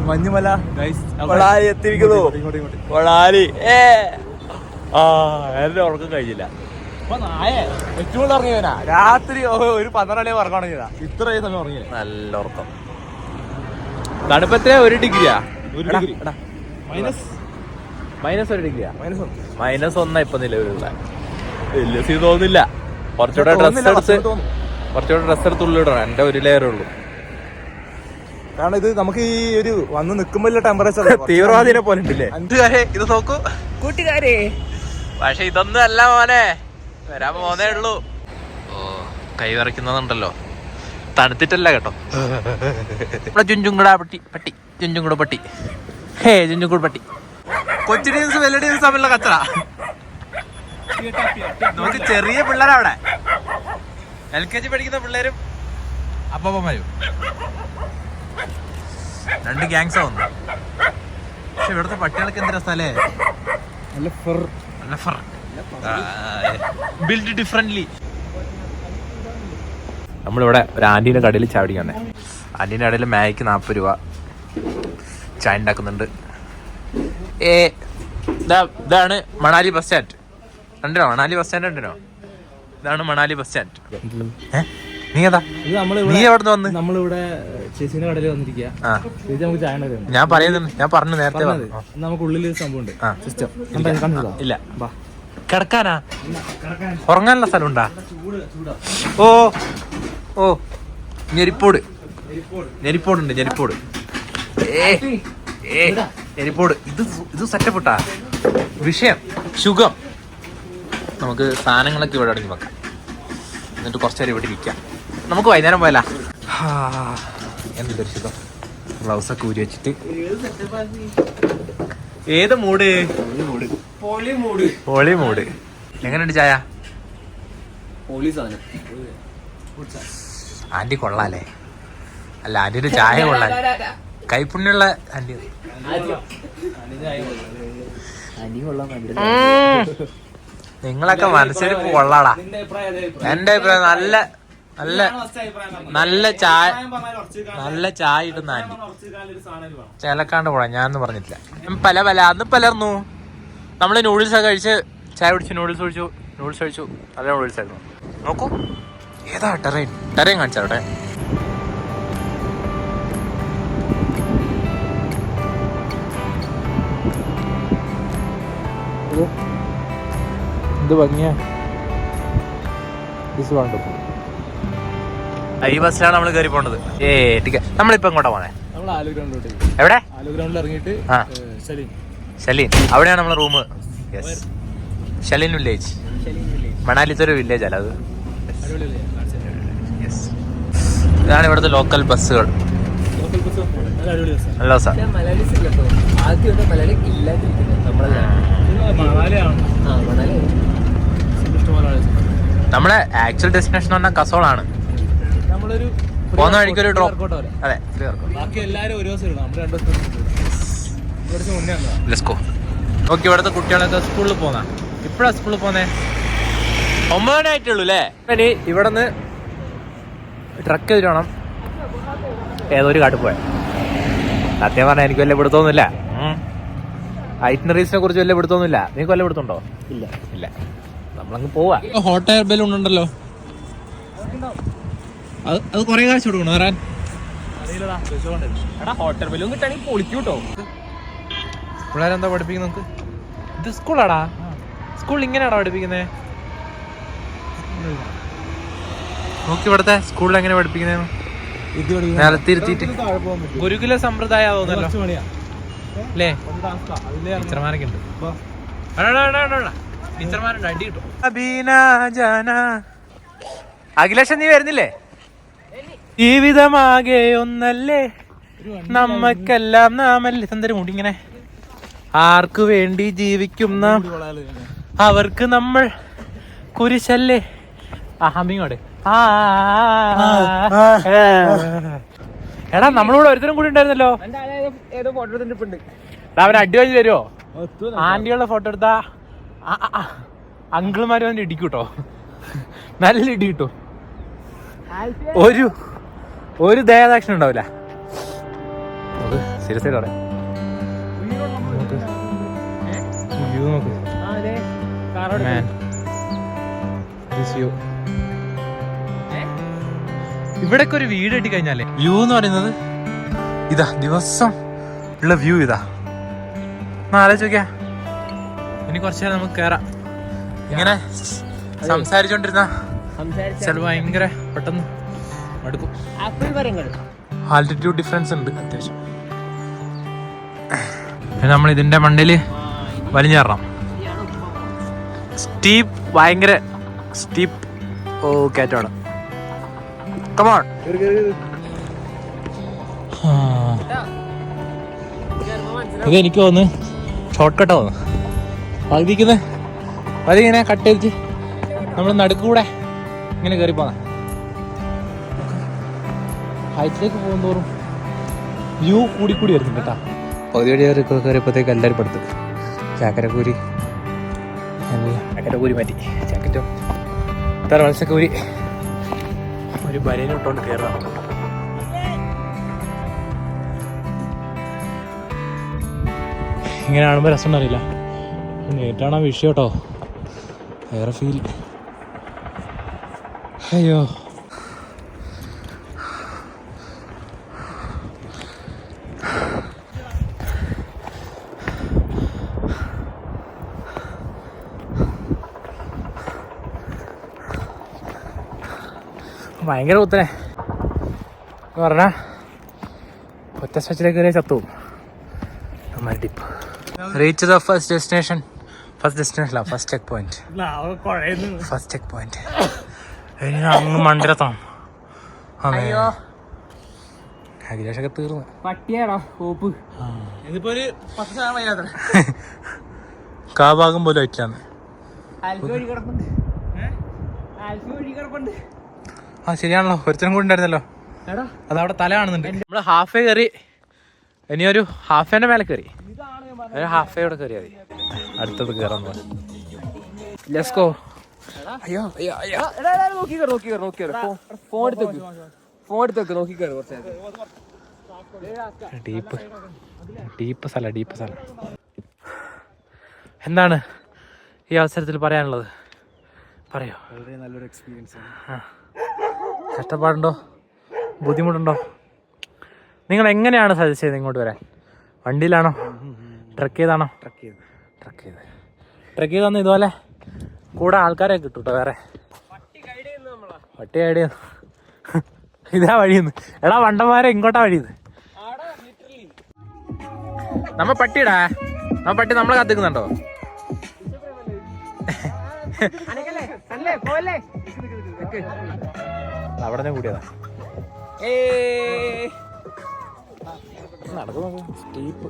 മഞ്ഞുമല എത്തിയിരിക്കുന്നു. എന്റെ ഉറക്കം കഴിഞ്ഞില്ല. ഏറ്റവും ഉറങ്ങിയവനാ രാത്രി ഒരു 12 ഉറങ്ങണം ചെയ്താ ഇത്രയും സമയം ഉറങ്ങിയ. നല്ല ഉറക്കം. തണുപ്പത്തെ 1 ഡിഗ്രിയാ. -1 ഡിഗ്രിയാ. -1 ഇപ്പൊ നിലവിലുള്ള. വലിയ സീൻ തോന്നുന്നില്ല. കുറച്ചുകൂടെ ഡ്രസ് എടുത്ത് ഉള്ളിടണം. എന്റെ 1 ലെയറേ ഉള്ളൂ. കാരണം ഇത് നമുക്ക് ഈ ഒരു വന്ന് നിൽക്കുമ്പോൾ ടെമ്പറേച്ചർ തീവ്രവാദിനെ പോലെ ഉണ്ടല്ലേ. ഇത് നോക്കൂ കൂട്ടുകാരെ. പക്ഷെ ഇതൊന്നും അല്ല മോനെ, വരാൻ പോന്നേ ഉള്ളൂ. ഓ കൈ വിറയ്ക്കുന്നതുണ്ടല്ലോ. തണുത്തിട്ടല്ല കേട്ടോ. ഇവിടെ ചുഞ്ചുങ്കുട പട്ടി. ഹേ ചുഞ്ചുങ്കുട് പട്ടി. കൊച്ചു ടീംസ് വലിയ ടീംസ് തമ്മിലുള്ള കച്ചറ. നമുക്ക് ചെറിയ പിള്ളേരവിടെ LKG പഠിക്കുന്ന പിള്ളേരും അപ്പന്മാരും 2 ഗ്യാങ്സാ വന്നു. പക്ഷെ ഇവിടുത്തെ പട്ടികൾക്ക് എന്ത് രസല്ലേ. നല്ല ഫർ ബിൽഡ് ഡിഫറെന്റ്ലി. നമ്മളിവിടെ ഒരു ആന്റീൻ്റെ കടയിൽ ചായ പിടിക്കണ്ടേ. ആന്റീൻ്റെ കടയിൽ മാഗിക്ക് 40 രൂപ ചായ ഉണ്ടാക്കുന്നുണ്ട്. ഇതാണ് മണാലി ബസ് സ്റ്റാൻഡ്. കണ്ടിനോ മണാലി ബസ് സ്റ്റാൻഡ് കണ്ടിനോ? ഇതാണ് മണാലി ബസ് സ്റ്റാൻഡ്. നീ ഏതാ? നീ എവിടെ വന്ന്? നമ്മളിവിടെ ചേച്ചിന്റെ കടയിൽ വന്നിരിക്കുക. ഞാൻ പറഞ്ഞു നേരത്തെ. നമുക്ക് ഉള്ളിൽ സംഭവം ഇല്ല. കിടക്കാനാ? ഉറങ്ങാനുള്ള സ്ഥലം ഉണ്ടാ? ഓ ഞെരിപ്പോടുണ്ട്. ഞെരിപ്പോട് ഇത് സെറ്റപ്പ് ഇട്ടാ വിഷയം. സുഖം. നമുക്ക് സാധനങ്ങളൊക്കെ ഇവിടെ അടങ്ങി വെക്കാം. എന്നിട്ട് കുറച്ചേരം ഇവിടെ ഇരിക്കാം. നമുക്ക് വൈകുന്നേരം പോയല്ല. എന്തൊരു സുഖം. ഗ്ലൗസൊക്കെ ഊരി വെച്ചിട്ട്. ഏത് മൂഡ്? Poly mood. എങ്ങനെയുണ്ട് ചായ? ആന്റി കൊള്ളാല്ലേ? അല്ല ആന്റിയുടെ ചായ കൊള്ളാൻ. കൈപ്പുണ്യുള്ള ആന്റി. നിങ്ങളൊക്കെ മനസ്സിൽ കൊള്ളാടാ. എന്റെ അഭിപ്രായം നല്ല ചായ ഇടുന്ന ആന്റി. ചേലക്കാണ്ട് പോടാ. ഞാനൊന്നും പറഞ്ഞിട്ടില്ല. അന്ന് പലർന്നു. നമ്മള് നൂഡിൽസ് ഒക്കെ കഴിച്ച് ചായ പിടിച്ചു. നൂഡിൽസ് കഴിച്ചു. നല്ല നൂഡിൽസ് ആയിരുന്നു. നോക്കൂ ഏതാ ടെറൈൻ കാണിച്ചോട്ടെ. എന്ത് ഭംഗിയാ. ഈ ബസ്സിലാണ് നമ്മൾ കയറി പോണ്ടത്. നമ്മളിപ്പോ എങ്ങോട്ടാ പോണേ? എവിടെ? ശലീൻ. അവിടെയാണ് നമ്മളെ റൂം. ശലീൻ വില്ലേജ്. മണാലിത്തെ ഒരു വില്ലേജ് അല്ല അത്. ഇതാണ് ഇവിടുത്തെ ലോക്കൽ ബസ്സുകൾ. നല്ല സാർ. നമ്മുടെ ആക്ച്വൽ ഡെസ്റ്റിനേഷൻ പറഞ്ഞാൽ കസോളാണ്. പോകുന്ന വഴിക്കൊരു ഡ്രോപ്പ്. അതെ ഓക്കെ. ഇവിടുത്തെ കുട്ടികളൊക്കെ സ്കൂളിൽ പോന്ന. ഇപ്പഴാ സ്കൂളിൽ പോന്നേ? 9 ആയിട്ടുള്ളൂ അല്ലേ? ഇനി ഇവിടെ നിന്ന് ട്രക്ക് ചെയ്തിട്ട് വേണം ഏതൊരു കാട്ടിൽ പോയാൽ. സത്യം പറഞ്ഞാൽ എനിക്ക് വല്ല പിടുത്തൊന്നുമില്ല. ഐറ്റിനറീസിനെ കുറിച്ച് വല്ല പിടുത്തൊന്നുമില്ല. നിങ്ങൾക്ക് വല്ല പിടുത്തുണ്ടോ? ഇല്ല. നമ്മളങ്ങ് പോവാ. ഹോട്ട് എയർ ബലൂൺ ഉണ്ടല്ലോ. അത് കൊറേ കാശ് കൊടുക്കണോ വരാൻ? ഹോട്ട് എയർ ബലൂൺ കിട്ടാണെങ്കിൽ പൊളിക്കും കേട്ടോ. പിള്ളേരെന്താ പഠിപ്പിക്കുന്നത് നമുക്ക്? ഇത് സ്കൂളാടാ. സ്കൂളിൽ ഇങ്ങനെയാണോ പഠിപ്പിക്കുന്നത്? നോക്കി ഇവിടുത്തെ സ്കൂളിൽ എങ്ങനെ പഠിപ്പിക്കുന്നത്? നിലത്തിരുത്തിട്ട് ഗുരുകുല സമ്പ്രദായം തോന്നല്ലോ അല്ലേ? ടീച്ചർമാരൊക്കെ ഉണ്ട്. ടീച്ചർമാരുണ്ട്. അടി കിട്ടും. അഖിലേഷൻ നീ വരുന്നില്ലേ? ജീവിതമാകെ ഒന്നല്ലേ നമ്മക്കെല്ലാം നാമല്ലേ. സന്തരം കൂടി ഇങ്ങനെ ആർക്കു വേണ്ടി ജീവിക്കും നാം, അവർക്ക് നമ്മൾ കുരിശല്ലേ. അഹമ്മിങ്ങോട്. എടാ നമ്മളിവിടെ ഒരുത്തരം കൂടി ഉണ്ടായിരുന്നല്ലോ. അവൻ അടി വാങ്ങി തരുമോ? ആന്റികളുടെ ഫോട്ടോ എടുത്താ അങ്കിൾമാര് വന്ന് ഇടിക്കൂട്ടോ. നല്ല ഇടി കിട്ടും. ഒരു ദയാദാക്ഷിണ്യം ഉണ്ടാവില്ല. സീരിയസ് ആയിട്ട് പറയാം. വ്യൂ നോക്ക്. Man, this view. ഇവിടൊക്കെ ഒരു വീട് കെട്ടി കഴിഞ്ഞാലേ വ്യൂ എന്ന് പറയുന്നത് ഇതാ, ദിവസം ഉള്ള വ്യൂ ഇതാ. ആലോചിച്ച് നോക്കിയാ. ഇനി കുറച്ചു നേരം നമുക്ക് കേറാം. ഇങ്ങനെ സംസാരിച്ചോണ്ടിരുന്ന ചിലപ്പോൾ ഭയങ്കര പെട്ടെന്ന് മടുക്കും. ആൾട്ടിറ്റ്യൂഡ് ഡിഫറൻസ് ഉണ്ട് അത്യാവശ്യം. പിന്നെ നമ്മൾ ഇതിന്റെ മണ്ടയില് വലിഞ്ഞു കയറണം. സ്റ്റീപ്പ്, ഭയങ്കര സ്റ്റീപ്പ്. ഓ കയറ്റമാണ്. കമോൺ. ഇത് എനിക്ക് തോന്നുന്നു ഷോർട്ട് കട്ട് തോന്നുന്നു. പകുതിക്കുന്നത് അത് ഇങ്ങനെ കട്ട് ചെയ്തിട്ട് നമ്മൾ നടുക്കൂടെ ഇങ്ങനെ കയറി പോകാം. ഹൈറ്റിലേക്ക് പോകുന്നതോറും വ്യൂ കൂടിക്കൂടി വരുന്നുണ്ട് കേട്ടോ. പകുതി വഴി കയറിയപ്പോഴത്തേക്ക് എല്ലാവരും പെടുത്ത് ചാക്കരക്കൂരി മാറ്റി ജാക്കറ്റും തെർമൽസൊക്കെ ഊരി ഒരു ബനിയനും ഇട്ടുകൊണ്ട് കയറാം. ഇങ്ങനെ കാണുമ്പോൾ രസം അറിയില്ല. നേരിട്ടാണ് ആ വിഷയം കേട്ടോ. വേറെ ഫീൽ. അയ്യോ, ഭയങ്കര കുത്തനെ എന്ന് പറഞ്ഞാൽ ഒറ്റ സ്ട്രെച്ചിലേക്ക് കയറിയ ചത്തുവും. Tip reach the first destination അല്ല, ഫസ്റ്റ് ചെക്ക് പോയിന്റ്. ഇനി അങ്ങ് മണ്ടിരത്തണം. അഖിലേഷൊക്കെ തീർന്നു. കാഭാഗം പോലും ആയിട്ടാണ്. ആ ശരിയാണല്ലോ, ഒരുത്തനും കൂടി ഉണ്ടായിരുന്നല്ലോ. അതവിടെ തല കാണുന്നുണ്ട്. നമ്മള് ഹാഫ് വേ കയറി. ഇനിയൊരു ഹാഫ് വേന്റെ മേലെ കയറി. ഒരു ഹാഫ് വേ ഇവിടെ കയറിയാൽ മതി. അടുത്തത് കയറാൻ ലെറ്റ്സ് ഗോ. അയ്യോ അയ്യോ അയ്യോ, ഡീപ്പ് സ്ഥലം. എന്താണ് ഈ അവസരത്തിൽ പറയാനുള്ളത്? പറയോ. നല്ലൊരു എക്സ്പീരിയൻസ്. കഷ്ടപ്പാടുണ്ടോ, ബുദ്ധിമുട്ടുണ്ടോ? നിങ്ങൾ എങ്ങനെയാണ് സജസ്റ്റ് ചെയ്ത് ഇങ്ങോട്ട് വരാൻ? വണ്ടിയിലാണോ, ട്രക്ക് ചെയ്താണോ? ട്രക്ക് ചെയ്ത് വന്ന് ഇതുപോലെ കൂടെ ആൾക്കാരെ കിട്ടും കേട്ടോ. വേറെ പട്ടി ഗൈഡ് ചെയ്യുന്നു. ഇതാ വഴിയെന്ന്. എടാ വണ്ടന്മാരെ, ഇങ്ങോട്ടാ വഴിയെന്ന്. പട്ടി നമ്മളെ കത്തിക്കുന്നുണ്ടോ? അവിടെ നിന്ന് കൂടിയതാ. നടക്കുന്നു സ്റ്റീപ്പ്.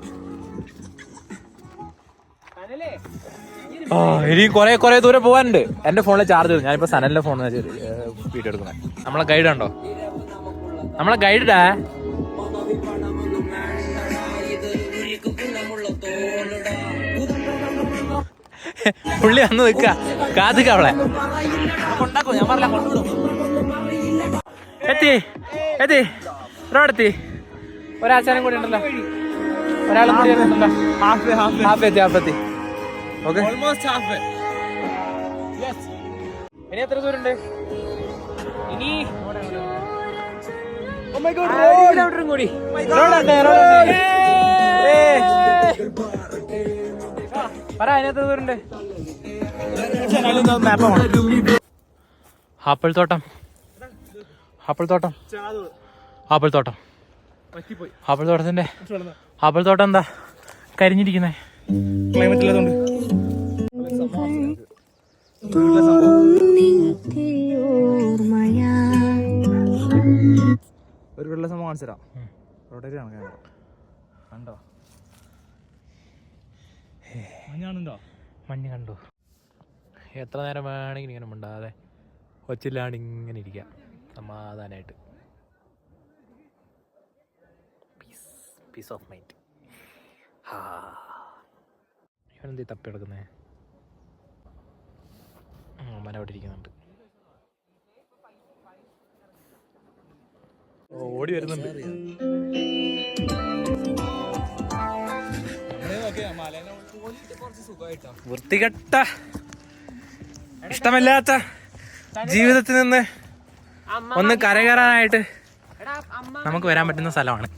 ഇനി കൊറേ ദൂരം പോകാനുണ്ട്. എന്റെ ഫോണിൽ ചാർജ് ചെയ്തു. ഞാനിപ്പോ സനലിന്റെ ഫോണിൽ വീഡിയോ എടുക്കുന്നത്. നമ്മളെ ഗൈഡ് ഉണ്ടോ? നമ്മളെ ഗൈഡാ. പുള്ളി വന്ന് നിക്ക കാത്തുക്ക അവളെ. ഞാൻ പറഞ്ഞ എത്തി റോഡെത്തി. ഒരാച്ചാനും കൂടി ഉണ്ടല്ലോ, ഒരാളും കൂടി ഉണ്ടല്ലോ. ഹാഫ് എത്തി. ഓക്കെ, ഇനി എത്ര ദൂരം ഉണ്ട്? ഇനി കൂടി പറ, അതിനകത്ത് ദൂരണ്ട്. ആപ്പിൾത്തോട്ടം ആപ്പിൾത്തോട്ടം എന്താ കരിഞ്ഞിരിക്കുന്നേ? ക്ലൈമറ്റില്ലാതുകൊണ്ട്. ഒരു വെള്ള സംഭവം കാണിച്ചു തരാം. റോട്ടേറ്റ് ആണ് ക്യാമറ. കണ്ടോ? മഞ്ഞ് കണ്ടു. എത്ര നേരം വേണമെങ്കിൽ ഇങ്ങനെ മിണ്ടാതെ ഒച്ചില്ലാണ്ട് ഇങ്ങനെ ഇരിക്കാം സമാധാനമായിട്ട്. Piece of mind. ഇവനെന്തീ തപ്പി എടുക്കുന്നേ? മന അവിടെ ഇരിക്കുന്നുണ്ട്. ഓടി വരുന്നുണ്ട്. വൃത്തികെട്ട ഇഷ്ടമില്ലാത്ത ജീവിതത്തിൽ നിന്ന് ഒന്ന് കരകയറാനായിട്ട് നമുക്ക് വരാൻ പറ്റുന്ന സ്ഥലമാണ്.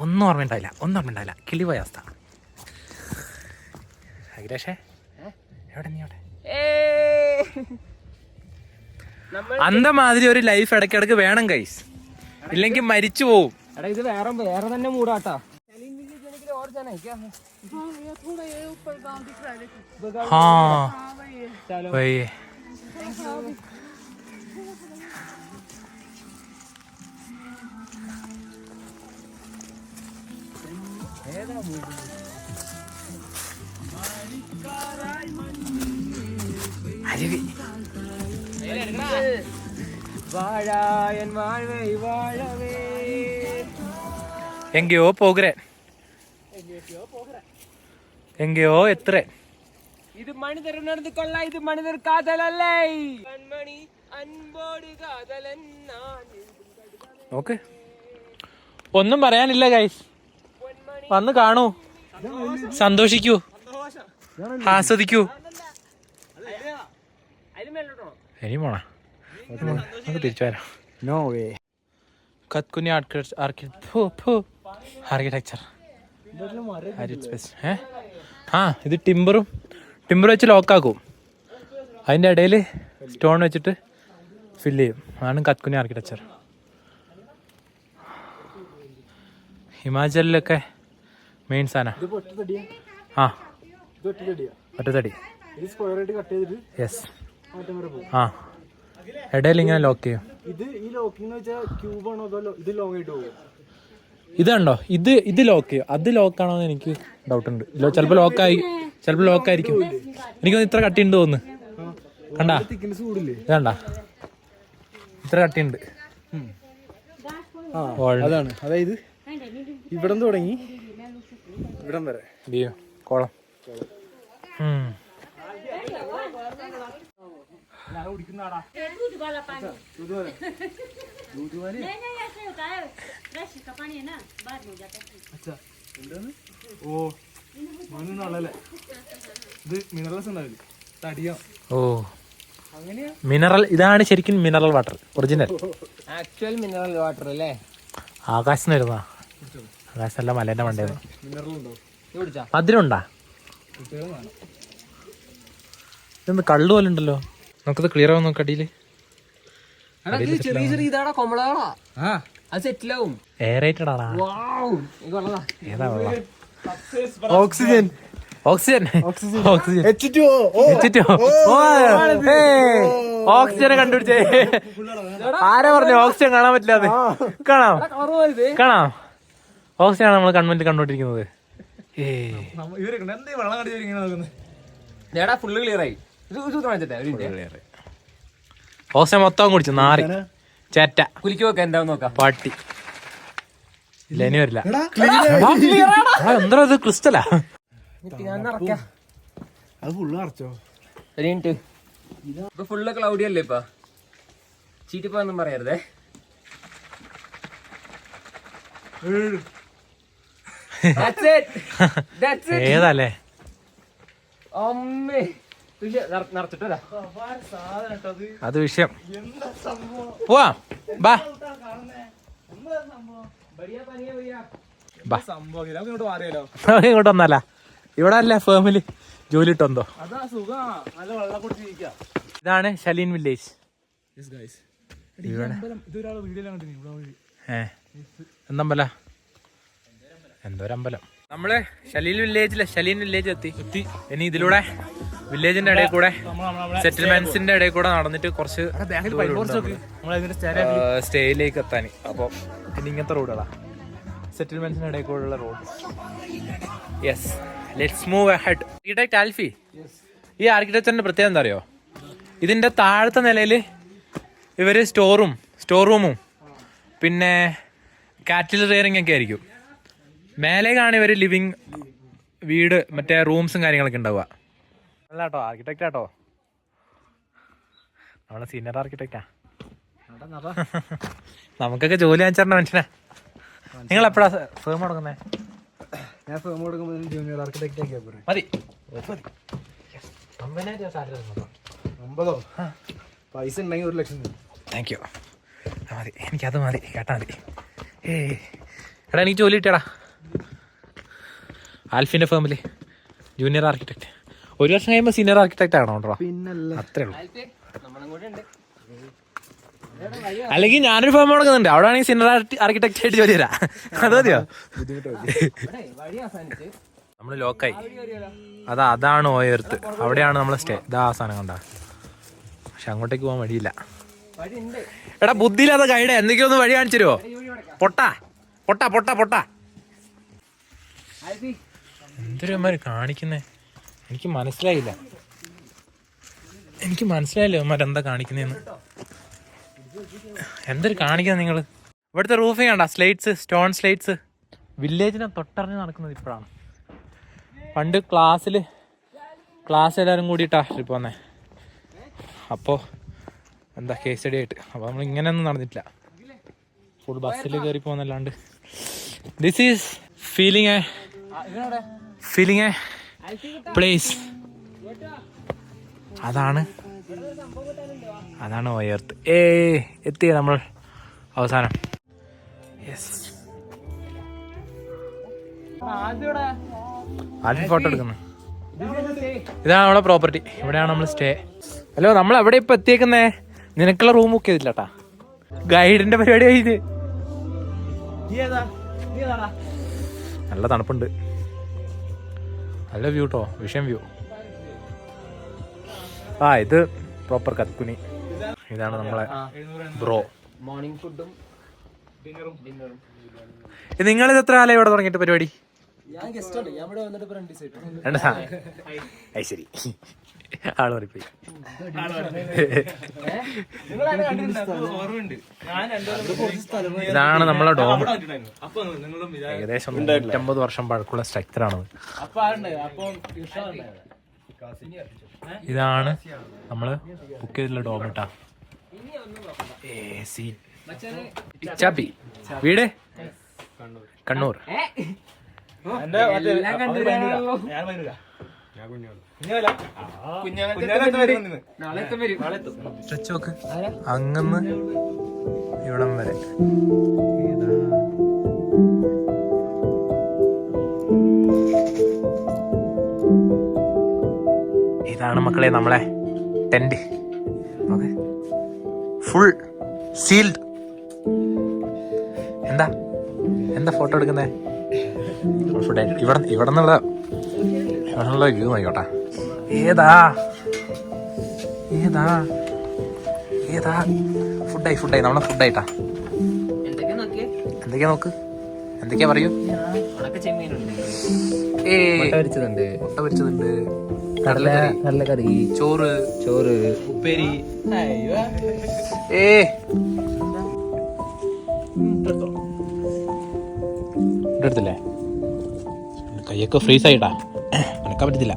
ഒന്നും ഓർമ്മയുണ്ടായില്ല. കിളിപോയ അവസ്ഥ. അഖിലേഷേ എവിടെ നീ അവിടെ? അന്തമാതിരി ഒരു ലൈഫ് ഇടയ്ക്കിടയ്ക്ക് വേണം ഗൈസ്, ഇല്ലെങ്കിൽ മരിച്ചു പോവും. ഇത് വേറെ തന്നെ മൂടാട്ടാ. അരുവി വാഴായൻ വാഴവേ വാഴവേ എങ്കയോ പോകരെ എങ്കയോ എത്ര. ഇത് മണിതർ നടന്നു കൊള്ള, ഇത് മണിതർ കാതലല്ലേ, കൺമണി അൻപോട് കാതലൻ. നോക്ക്, ഒന്നും പറയാനില്ല ഗൈസ്. വന്ന് കാണൂ, സന്തോഷിക്കൂ, ആസ്വദിക്കൂ. ഇനി പോണ നമുക്ക് തിരിച്ചു വരാം. No way. കത്കുനി ആർക്കിടെക്ചർ. ഇത് ടിമ്പർ വെച്ച് ലോക്കാക്കും. അതിൻ്റെ ഇടയിൽ സ്റ്റോൺ വെച്ചിട്ട് ഫില്ല് ചെയ്യും. അതാണ് കത്കുനി ആർക്കിടെക്ചർ. ഹിമാചലിലൊക്കെ മെയിൻ സാധനം. ഒറ്റത്തടി. യെസ്. ഇടയിൽ ഇങ്ങനെ ലോക്ക് ചെയ്യും. ഇതുണ്ടോ, ഇത് ലോക്ക് ചെയ്യും. അത് ലോക്കാണോ എന്ന് എനിക്ക് ഡൗട്ട് ഉണ്ട്. ചിലപ്പോൾ ലോക്കായിരിക്കും. എനിക്കൊന്ന് ഇത്ര കട്ടിയുണ്ട് തോന്നുന്നു. കണ്ടാ, ഇതാണ്ടാ ഇത്ര കട്ടിയുണ്ട്. അതാണ്, അതായത് ഇവിടം തുടങ്ങി ഇവിടം വരെ കോളം. മിനറൽ, ഇതാണ് ശരിക്കും mineral water, original actual mineral water അല്ലേ? ആകാശം വരുന്ന ആകാശമല്ല, മലേന്റെ മണ്ടേന്ന്. മധുരമുണ്ടാ? ഇതൊന്ന് കള്ളു പോലെ ഉണ്ടല്ലോ. നമുക്കത് ക്ലിയർ ആവും. നോക്ക് അടിയില് ചെറിയ ചെറിയ ഇതാടാ കൊമ്പളാടാ. അത് സെറ്റിലാവും. എയറേറ്റഡ് ആടാ. ഏതാ വെള്ളം? ഓക്സിജൻ ഓക്സിജനെ കണ്ടുപിടിച്ചേ. ആരാ പറഞ്ഞു ഓക്സിജൻ കാണാൻ പറ്റില്ലാന്ന്? കാണാം. ഓക്സിജൻ ആണ് നമ്മൾ കൺവെന്റ് കണ്ടോണ്ടിരിക്കുന്നത്. ഫുള്ള് ക്ലിയർ ആയി. ഓക്സിജൻ മൊത്തം കുടിച്ചു. നാറി ചേറ്റ കുലിക്ക് വെക്കാം. എന്താ നോക്കാം. പാട്ടി ഇല്ല, ഇനി വരില്ല. എന്താ ഇത്? ക്രിസ്റ്റലാ? അത് ഫുള്ള് നിറച്ചോ? ഇപ്പൊ ഫുള്ള് ക്ലൗഡി അല്ലേ? ഇപ്പൊ ചീറ്റിപ്പോന്നും പറയരുതേ. ഏതല്ലേ അത് വിഷയം. പോവാ ബാ. ഇങ്ങോട്ട് വന്നല്ല, ഇവിടെ അല്ലേ ഫേമില് ജോലി ഇട്ടെന്തോ. ഇതാണ് ശലീൻ വില്ലേജ്. എന്തമ്പല? എന്തോരമ്പലം. നമ്മള് ശലീൻ വില്ലേജ് എത്തി. ഇനി ഇതിലൂടെ വില്ലേജിന്റെ ഇടയിൽ കൂടെ സെറ്റിൽമെന്റ്സിന്റെ ഇടയിൽ കൂടെ നടന്നിട്ട് കുറച്ച് സ്റ്റേയിലേക്ക് എത്താൻ. അപ്പൊ ഇനി ഇങ്ങനത്തെ റോഡുകളാ സെറ്റിൽമെന്റ്സിന്റെ ഇടയിൽ കൂടെയുള്ള road. Yes, let's move ahead. Architect Alfie, ഈ ആർക്കിടെക്ചറിന്റെ പ്രത്യേകത എന്താ അറിയോ? ഇതിന്റെ താഴത്തെ നിലയില് ഇവര് സ്റ്റോർ റൂമും പിന്നെ കാറ്റിൽ റിയറിംഗ് ഒക്കെ ആയിരിക്കും. മേലേക്കാണ് ഇവര് ലിവിങ് വീട്, മറ്റേ റൂംസും കാര്യങ്ങളൊക്കെ ഉണ്ടാവുക. അല്ല കേട്ടോ, ആർക്കിടെക്റ്റ് ആട്ടോ, നമ്മളെ സീനിയർ ആർക്കിടെക്റ്റാ. നമുക്കൊക്കെ ജോലി വാങ്ങിച്ചേരണ മനുഷ്യനാ. നിങ്ങൾ എപ്പോഴാ ഫേം തുടങ്ങുന്നേ? ഞാൻ ഫേം കൊടുക്കുമ്പോൾ ജൂനിയർ ആർക്കിടെക്റ്റ് ആക്കിയാൽ പോരെ? മതി 50,000 സാലറി തന്നോ? 50? പൈസ ഉണ്ടെങ്കിൽ 1 ലക്ഷം തരും. Thank you. മതി, എനിക്കത് മതി, കേട്ടാ മതി. എടാ എനിക്ക് ജോലി കിട്ടിയടാ ആൽഫിൻ്റെ ഫേമിൽ ജൂനിയർ ആർക്കിടെക്റ്റ്. 1 വർഷം കഴിയുമ്പോൾ സീനിയർ ആർക്കിടെക്റ്റ് ആണോ? പിന്നല്ല, അത്രേ ഉള്ളൂ. നമ്മളും കൂടെ ഉണ്ട്. അല്ലെങ്കിൽ ഞാനൊരു ഫേം കൊടുക്കുന്നുണ്ട്, അവിടെ ആണെങ്കിൽ സീനിയർ ആർക്കിടെക്റ്റ് ആയിട്ട് ജോലി തരാം. അത് മതിയോ? വഴി അവസാനിച്ച് നമ്മൾ ലോക്കായി. അതാണ് ഓയർത്ത്, അവിടെയാണ് നമ്മൾ സ്റ്റേ. ഇതാ ആ സാധനം കണ്ട. പക്ഷെ അങ്ങോട്ടേക്ക് പോകാൻ വഴിയില്ല. വഴി ഉണ്ട്. എടാ ബുദ്ധിയില്ലാത്ത ഗൈഡ്, എന്തെങ്കിലും ഒന്ന് വഴി കാണിച്ചു തരുമോ? പൊട്ടാ പൊട്ടാ പൊട്ടാ പൊട്ടാ എന്തൊരു കാണിക്കുന്നേ? എനിക്ക് മനസ്സിലായില്ല എന്താ കാണിക്കുന്നതെന്ന്. എന്തൊരു കാണിക്കുന്നത് നിങ്ങൾ? ഇവിടുത്തെ റൂഫിങ് കണ്ട, സ്ലേറ്റ്സ്, സ്റ്റോൺ സ്ലേറ്റ്സ്. വില്ലേജിനെ തൊട്ടറിഞ്ഞ് നടക്കുന്നത് ഇപ്പോഴാണ്. പണ്ട് ക്ലാസ് എല്ലാവരും കൂടിയിട്ടാ ട്രിപ്പ് വന്നേ. അപ്പോൾ എന്താ കേസ് സ്റ്റഡി ആയിട്ട്. അപ്പോൾ നമ്മൾ ഇങ്ങനെയൊന്നും നടന്നിട്ടില്ല, ഫുൾ ബസ്സിൽ കയറി പോകുന്നല്ലാണ്ട്. This is feeling a place. അതാണ് ഓയർത്ത്. എത്തിയ നമ്മൾ അവസാനം. യെസ്, ആദ്യം ഫോട്ടോ എടുക്കുന്നു. ഇതാണ് നമ്മളെ പ്രോപ്പർട്ടി, ഇവിടെയാണ് നമ്മൾ സ്റ്റേ. ഹലോ, നമ്മൾ എവിടെ ഇപ്പൊ എത്തിയേക്കുന്നേ? നിനക്കുള്ള റൂം ബുക്ക് ചെയ്തില്ലാട്ടാ, ഗൈഡിന്റെ പരിപാടി കഴിഞ്ഞ്. നല്ല തണുപ്പുണ്ട്, നല്ല വ്യൂ കേട്ടോ, വിഷയം വ്യൂ. ഇത് പ്രോപ്പർ കത്കുനി. ഇതാണ് നമ്മളെ ബ്രോ. മോർണിംഗ് ഫുഡും നിങ്ങളിത് എത്ര കാലം ഇവിടെ തുടങ്ങിയിട്ട് പരിപാടി? ഞാൻ ഗസ്റ്റ് ആണ്. ഞാൻ ഇവിടെ വന്നിട്ട് 2 ദിവസമായിട്ട്. ശരി, ആള് പറയിപ്പോയി. ഇതാണ് നമ്മളെ ഡോം. ഏകദേശം 150 വർഷം പഴക്കമുള്ള സ്ട്രക്ചറാണത്. ഇതാണ് നമ്മള് ബുക്ക് ചെയ്തിട്ടുള്ള ഡോം കേട്ടാ. ഇച്ചാപ്പി വീട് കണ്ണൂർ. സ്ട്രെച്ച് നോക്ക്, അങ്ങന്ന് ഇവിടം വരെ. ഇതാണ് മക്കളെ നമ്മളെ ടെന്റ്. Full sealed. എന്താ ഫോട്ടോ എടുക്കുന്നേ? ഇവിടെ നിന്നുള്ള വ്യൂ നോക്കോട്ടെ. ഏതാ ഫുഡായി നമ്മളെ ഫുഡായിട്ടാ. എന്തൊക്കെയാ നോക്ക്, എന്തൊക്കെയാ പറയൂ. മുട്ട പൊരിച്ചതുണ്ട്, കടലക്കറി, ചോറ്, ഉപ്പേരി. എടുത്തില്ലേ? കൈയൊക്കെ ഫ്രീസ് ആയിട്ടാ, അനക്കാൻ പറ്റത്തില്ല.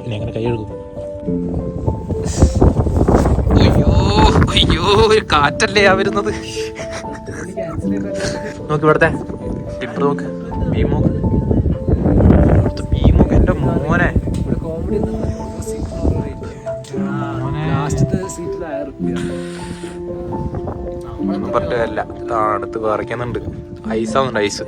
ഇനി അങ്ങനെ കൈ എടുക്കും. അയ്യോ ഒരു കാറ്റല്ലേ വരുന്നത്. നോക്ക് ഇവിടത്തെ ടിപ്പ് നോക്ക്, ബീമോക്ക് എന്റെ മോനെ. ഒന്നും പറഞ്ഞില്ല, തണുത്ത് വിറയ്ക്കുന്നുണ്ട്. ഐസാവുന്നുണ്ട്, ഐസ്.